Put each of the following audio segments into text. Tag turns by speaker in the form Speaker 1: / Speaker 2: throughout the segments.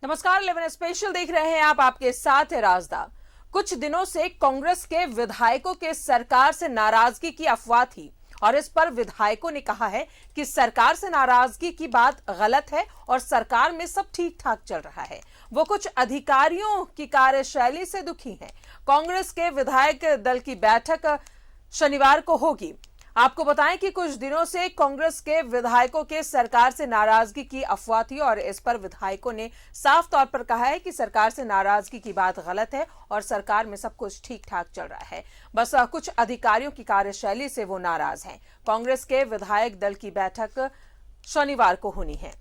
Speaker 1: नमस्कार, 11 स्पेशल देख रहे हैं आप। आपके साथ है राजदा। कुछ दिनों से कांग्रेस के विधायकों के सरकार से नाराजगी की अफवाह थी और इस पर विधायकों ने कहा है कि सरकार से नाराजगी की बात गलत है और सरकार में सब ठीक ठाक चल रहा है। वो कुछ अधिकारियों की कार्यशैली से दुखी हैं। कांग्रेस के विधायक दल की बैठक शनिवार को होगी। आपको बताएं कि कुछ दिनों से कांग्रेस के विधायकों के सरकार से नाराजगी की अफवाह थी और इस पर विधायकों ने साफ तौर पर कहा है कि सरकार से नाराजगी की बात गलत है और सरकार में सब कुछ ठीक ठाक चल रहा है। बस कुछ अधिकारियों की कार्यशैली से वो नाराज हैं। कांग्रेस के विधायक दल की बैठक शनिवार को होनी है।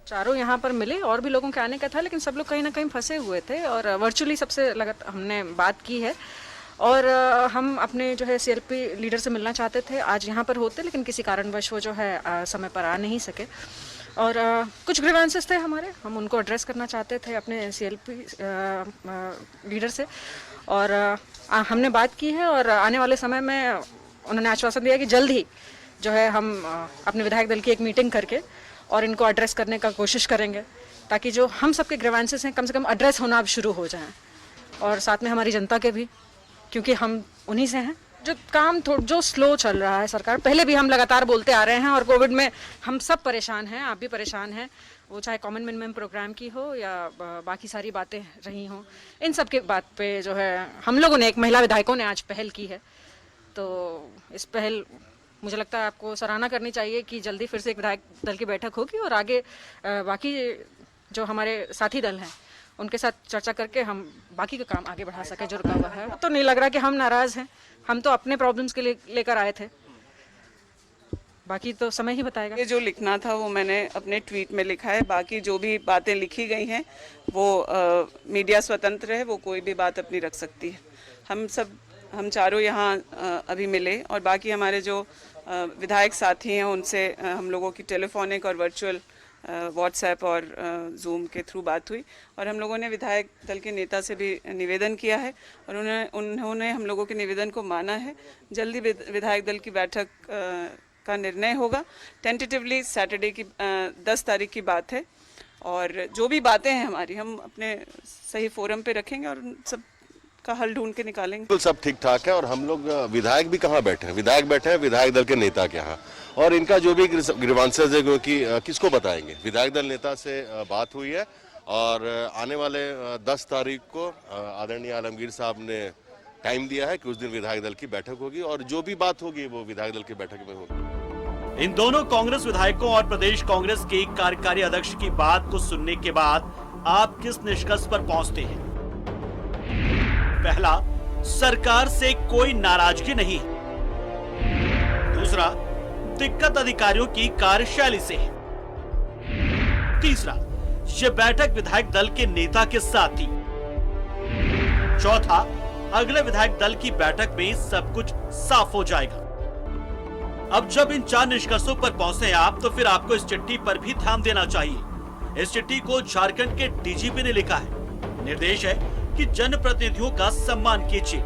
Speaker 2: चारों यहाँ पर मिले और भी लोगों के आने का था, लेकिन सब लोग कहीं ना कहीं फंसे हुए थे और वर्चुअली सबसे हमने बात की है और हम अपने जो है सीएलपी लीडर से मिलना चाहते थे। आज यहाँ पर होते, लेकिन किसी कारणवश वो जो है समय पर आ नहीं सके और कुछ ग्रीवेंसेस थे हमारे, हम उनको एड्रेस करना चाहते थे अपने सीएलपी लीडर से और हमने बात की है और आने वाले समय में उन्होंने आश्वासन दिया कि जल्द ही जो है हम अपने विधायक दल की एक मीटिंग करके और इनको एड्रेस करने का कोशिश करेंगे ताकि जो हम सबके ग्रीवेंसेस हैं कम से कम एड्रेस होना अब शुरू हो जाएं और साथ में हमारी जनता के भी, क्योंकि हम उन्हीं से हैं। जो काम जो स्लो चल रहा है सरकार, पहले भी हम लगातार बोलते आ रहे हैं और कोविड में हम सब परेशान हैं, आप भी परेशान हैं, वो चाहे कॉमन मिनिमम प्रोग्राम की हो या बाकी सारी बातें रही हों, इन सब के बात पे जो है हम लोगों ने, एक महिला विधायकों ने आज पहल की है। तो इस पहल मुझे लगता है आपको सराहना करनी चाहिए कि जल्दी फिर से एक विधायक दल की बैठक होगी और आगे बाकी जो हमारे साथी दल हैं उनके साथ चर्चा करके हम बाकी का काम आगे बढ़ा सके जो रुका हुआ है। तो नहीं लग रहा कि हम नाराज हैं, हम तो अपने प्रॉब्लम्स के लिए लेकर आए थे, बाकी तो समय ही बताएगा।
Speaker 3: ये जो लिखना था वो मैंने अपने ट्वीट में लिखा है। बाकी जो भी बातें लिखी गई हैं वो मीडिया स्वतंत्र है, वो कोई भी बात अपनी रख सकती है। हम चारों यहाँ अभी मिले और बाकी हमारे जो विधायक साथी हैं उनसे हम लोगों की टेलीफोनिक और वर्चुअल व्हाट्सएप और जूम के थ्रू बात हुई और हम लोगों ने विधायक दल के नेता से भी निवेदन किया है और उन्होंने हम लोगों के निवेदन को माना है। जल्दी विधायक दल की बैठक का निर्णय होगा। टेंटेटिवली सैटरडे की 10 तारीख की बात है और जो भी बातें हैं हमारी, हम अपने सही फोरम पे रखेंगे और सब का हल ढूंढ के निकालेंगे।
Speaker 4: बिल्कुल सब ठीक ठाक है और हम लोग विधायक भी कहाँ बैठे हैं, विधायक बैठे हैं विधायक दल के नेता के यहाँ और इनका जो भी ग्रीवांसेस है क्योंकि किसको बताएंगे। विधायक दल नेता से बात हुई है और आने वाले 10 तारीख को आदरणीय आलमगीर साहब ने टाइम दिया है कि उस दिन विधायक दल की बैठक होगी और जो भी बात होगी वो विधायक दल की बैठक में होगी।
Speaker 5: इन दोनों कांग्रेस विधायकों और प्रदेश कांग्रेस के कार्यकारी अध्यक्ष की बात को सुनने के बाद आप किस निष्कर्ष पर पहुंचते हैं? पहला, सरकार से कोई नाराजगी नहीं है। दूसरा, दिक्कत अधिकारियों की कार्यशैली से है। तीसरा, ये बैठक विधायक दल के नेता के साथ थी। चौथा, अगले विधायक दल की बैठक में सब कुछ साफ हो जाएगा। अब जब इन 4 निष्कर्षों पर पहुंचे आप, तो फिर आपको इस चिट्ठी पर भी ध्यान देना चाहिए। इस चिट्ठी को झारखंड के डीजीपी ने लिखा है। निर्देश है कि जनप्रतिनिधियों का सम्मान कीजिए।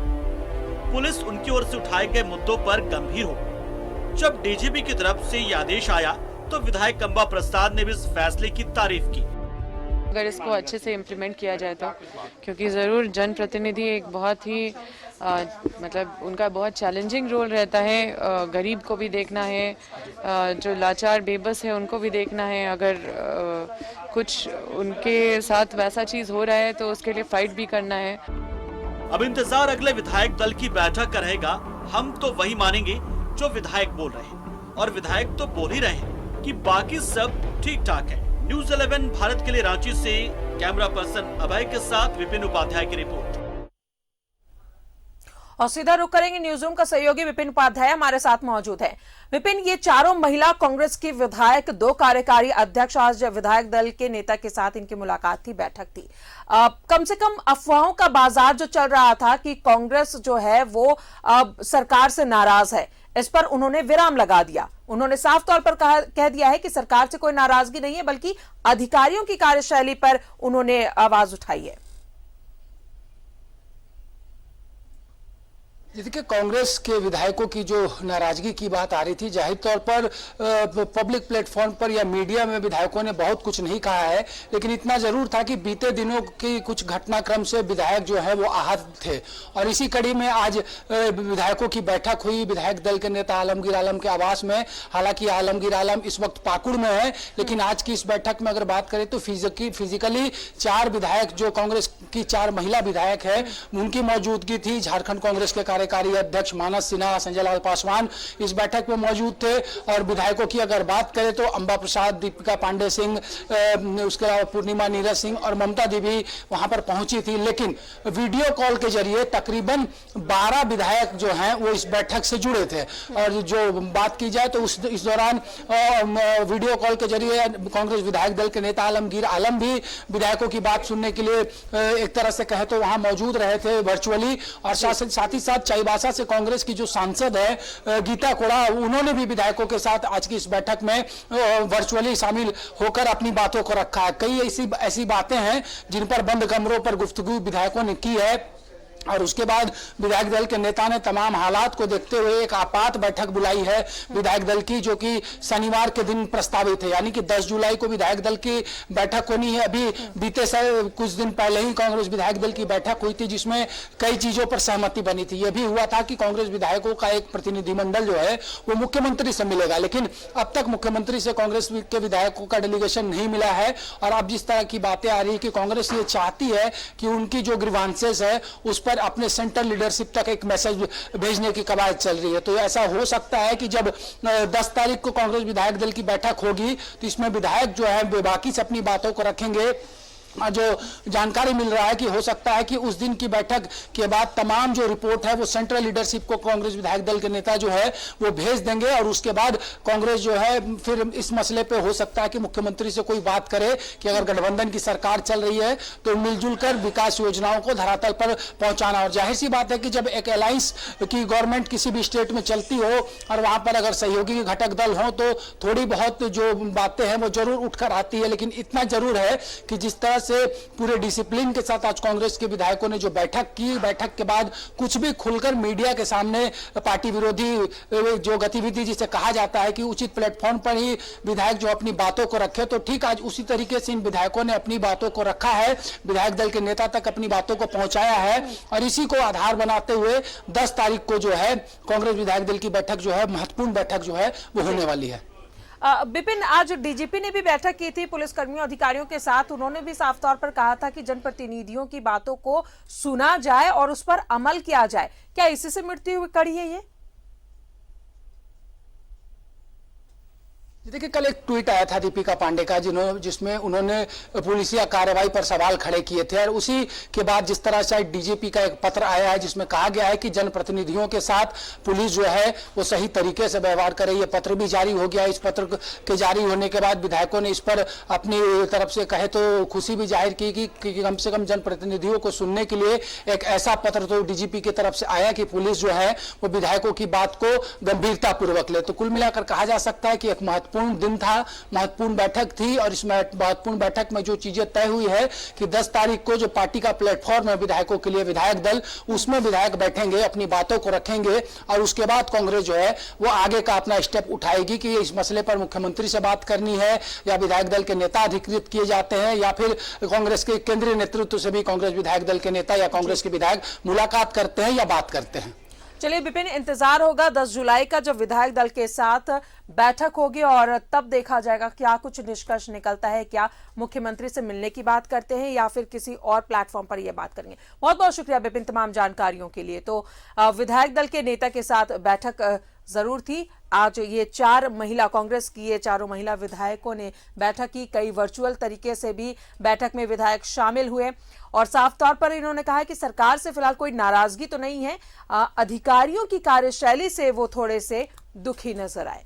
Speaker 5: पुलिस उनकी ओर से उठाए गए मुद्दों पर गंभीर हो। जब डीजीपी की तरफ से यह आदेश आया तो विधायक कंबा प्रसाद ने भी इस फैसले की तारीफ की।
Speaker 6: अगर इसको अच्छे से इम्प्लीमेंट किया जाए तो, क्योंकि ज़रूर जनप्रतिनिधि एक बहुत ही मतलब उनका बहुत चैलेंजिंग रोल रहता है। गरीब को भी देखना है, जो लाचार बेबस है उनको भी देखना है। अगर कुछ उनके साथ वैसा चीज़ हो रहा है तो उसके लिए फाइट भी करना है।
Speaker 5: अब इंतजार अगले विधायक दल की बैठक का रहेगा। हम तो वही मानेंगे जो विधायक बोल रहे हैं और विधायक तो बोल ही रहे हैं कि बाकी सब ठीक ठाक है। न्यूज़ 11 भारत के लिए रांची से कैमरा पर्सन अभय के साथ विपिन उपाध्याय की रिपोर्ट।
Speaker 1: और सीधा रुख करेंगे न्यूज रूम का सहयोगी विपिन उपाध्याय हमारे साथ मौजूद है। विपिन, ये चारों महिला कांग्रेस की विधायक, 2 कार्यकारी अध्यक्ष, आज विधायक दल के नेता के साथ इनकी मुलाकात थी, बैठक थी। कम से कम अफवाहों का बाजार जो चल रहा था कि कांग्रेस जो है वो सरकार से नाराज है, इस पर उन्होंने विराम लगा दिया। उन्होंने साफ तौर पर कह दिया है कि सरकार से कोई नाराजगी नहीं है, बल्कि अधिकारियों की कार्यशैली पर उन्होंने आवाज उठाई है।
Speaker 7: देखिए, कांग्रेस के विधायकों की जो नाराजगी की बात आ रही थी, जाहिर तौर पर पब्लिक प्लेटफॉर्म पर या मीडिया में विधायकों ने बहुत कुछ नहीं कहा है, लेकिन इतना जरूर था कि बीते दिनों की कुछ घटनाक्रम से विधायक जो है वो आहत थे। और इसी कड़ी में आज विधायकों की बैठक हुई विधायक दल के नेता आलमगीर आलम के आवास में। हालांकि आलमगीर आलम इस वक्त पाकुड़ में है, लेकिन आज की इस बैठक में अगर बात करें तो फिजिकली 4 विधायक, जो कांग्रेस की 4 महिला विधायक है, उनकी मौजूदगी थी। झारखंड कांग्रेस के कार्यकारी अध्यक्ष मानस सिन्हा, संजय लाल पासवान इस बैठक में मौजूद थे। और विधायकों की अगर बात करें तो अंबा प्रसाद, दीपिका पांडे सिंह, उसके अलावा पूर्णिमा नीरज सिंह और ममता देवी वहां पर पहुंची थी। लेकिन वीडियो कॉल के जरिए तकरीबन 12 विधायक जो हैं वो इस बैठक से जुड़े थे। और जो बात की जाए तो इस दौरान वीडियो कॉल के जरिए कांग्रेस विधायक दल के नेता आलमगीर आलम भी विधायकों की बात सुनने के लिए एक तरह से कहे तो वहां मौजूद रहे थे वर्चुअली। और साथ ही साथ चाईबासा से कांग्रेस की जो सांसद है गीता कोड़ा, उन्होंने भी विधायकों के साथ आज की इस बैठक में वर्चुअली शामिल होकर अपनी बातों को रखा है। कई ऐसी बातें हैं जिन पर बंद कमरों पर गुफ्तगू विधायकों ने की है। और उसके बाद विधायक दल के नेता ने तमाम हालात को देखते हुए एक आपात बैठक बुलाई है विधायक दल की, जो कि शनिवार के दिन प्रस्तावित है। यानी कि 10 जुलाई को विधायक दल की बैठक होनी है। अभी बीते कुछ दिन पहले ही कांग्रेस विधायक दल की बैठक हुई थी, जिसमें कई चीजों पर सहमति बनी थी। यह भी हुआ था कि कांग्रेस विधायकों का एक प्रतिनिधिमंडल जो है वो मुख्यमंत्री से मिलेगा, लेकिन अब तक मुख्यमंत्री से कांग्रेस के विधायकों का डेलीगेशन नहीं मिला है। और अब जिस तरह की बातें आ रही है कि कांग्रेस ये चाहती है कि उनकी जो ग्रीवांसेस है उस पर अपने सेंट्रल लीडरशिप तक एक मैसेज भेजने की कवायद चल रही है। तो ऐसा हो सकता है कि जब 10 तारीख को कांग्रेस विधायक दल की बैठक होगी तो इसमें विधायक जो है बाकी से अपनी बातों को रखेंगे। जो जानकारी मिल रहा है कि हो सकता है कि उस दिन की बैठक के बाद तमाम जो रिपोर्ट है वो सेंट्रल लीडरशिप को कांग्रेस विधायक दल के नेता जो है वो भेज देंगे। और उसके बाद कांग्रेस जो है फिर इस मसले पे हो सकता है कि मुख्यमंत्री से कोई बात करे कि अगर गठबंधन की सरकार चल रही है तो मिलजुल कर विकास योजनाओं को धरातल पर पहुंचाना। और जाहिर सी बात है कि जब एक अलायंस की गवर्नमेंट किसी भी स्टेट में चलती हो और वहां पर अगर सहयोगी घटक दल हो तो थोड़ी बहुत जो बातें हैं वो जरूर उठकर आती है। लेकिन इतना जरूर है कि जिस तरह से पूरे डिसिप्लिन के साथ आज कांग्रेस के विधायकों ने जो बैठक की, बैठक के बाद कुछ भी खुलकर मीडिया के सामने पार्टी विरोधी जो गतिविधि जिसे कहा जाता है कि उचित प्लेटफॉर्म पर ही विधायक जो अपनी बातों को रखे, तो ठीक आज उसी तरीके से इन विधायकों ने अपनी बातों को रखा है, विधायक दल के नेता तक अपनी बातों को पहुंचाया है। और इसी को आधार बनाते हुए 10 तारीख को जो है कांग्रेस विधायक दल की बैठक जो है, महत्वपूर्ण बैठक जो है वो होने वाली है।
Speaker 1: विपिन, आज डीजीपी ने भी बैठक की थी पुलिसकर्मियों अधिकारियों के साथ। उन्होंने भी साफ तौर पर कहा था कि जनप्रतिनिधियों की बातों को सुना जाए और उस पर अमल किया जाए। क्या इसी से मिटती हुई कड़ी है ये?
Speaker 7: देखिए, कल एक ट्वीट आया था दीपिका पांडे का जिसमें उन्होंने पुलिसिया कार्रवाई पर सवाल खड़े किए थे। और उसी के बाद जिस तरह से डीजीपी का एक पत्र आया है जिसमें कहा गया है कि जनप्रतिनिधियों के साथ पुलिस जो है वो सही तरीके से व्यवहार करे। ये पत्र भी जारी हो गया। इस पत्र के जारी होने के बाद विधायकों ने इस पर अपनी तरफ से कहे तो खुशी भी जाहिर की कि कम से कम जनप्रतिनिधियों को सुनने के लिए एक ऐसा पत्र तो डीजीपी की तरफ से आया कि पुलिस जो है वो विधायकों की बात को गंभीरता पूर्वक ले। तो कुल मिलाकर कहा जा सकता है कि एक महत्वपूर्ण दिन था, महत्वपूर्ण बैठक थी। और इस महत्वपूर्ण बैठक में जो चीजें तय हुई है कि 10 तारीख को जो पार्टी का प्लेटफॉर्म है विधायकों के लिए, विधायक दल, उसमें विधायक बैठेंगे, अपनी बातों को रखेंगे। और उसके बाद कांग्रेस जो है वो आगे का अपना स्टेप उठाएगी कि इस मसले पर मुख्यमंत्री से बात करनी है या विधायक दल के नेता अधिकृत किए जाते हैं या फिर कांग्रेस के केंद्रीय नेतृत्व से भी कांग्रेस विधायक दल के नेता या कांग्रेस के विधायक मुलाकात करते हैं या बात करते हैं।
Speaker 1: चलिए विपिन, इंतजार होगा 10 जुलाई का जब विधायक दल के साथ बैठक होगी और तब देखा जाएगा क्या कुछ निष्कर्ष निकलता है। क्या मुख्यमंत्री से मिलने की बात करते हैं या फिर किसी और प्लेटफॉर्म पर यह बात करेंगे। बहुत बहुत शुक्रिया विपिन तमाम जानकारियों के लिए। तो विधायक दल के नेता के साथ बैठक जरूर थी। आज ये 4 महिला कांग्रेस की ये चारों महिला विधायकों ने बैठक की। कई वर्चुअल तरीके से भी बैठक में विधायक शामिल हुए और साफ तौर पर इन्होंने कहा कि सरकार से फिलहाल कोई नाराजगी तो नहीं है, अधिकारियों की कार्यशैली से वो थोड़े से दुखी नजर आए।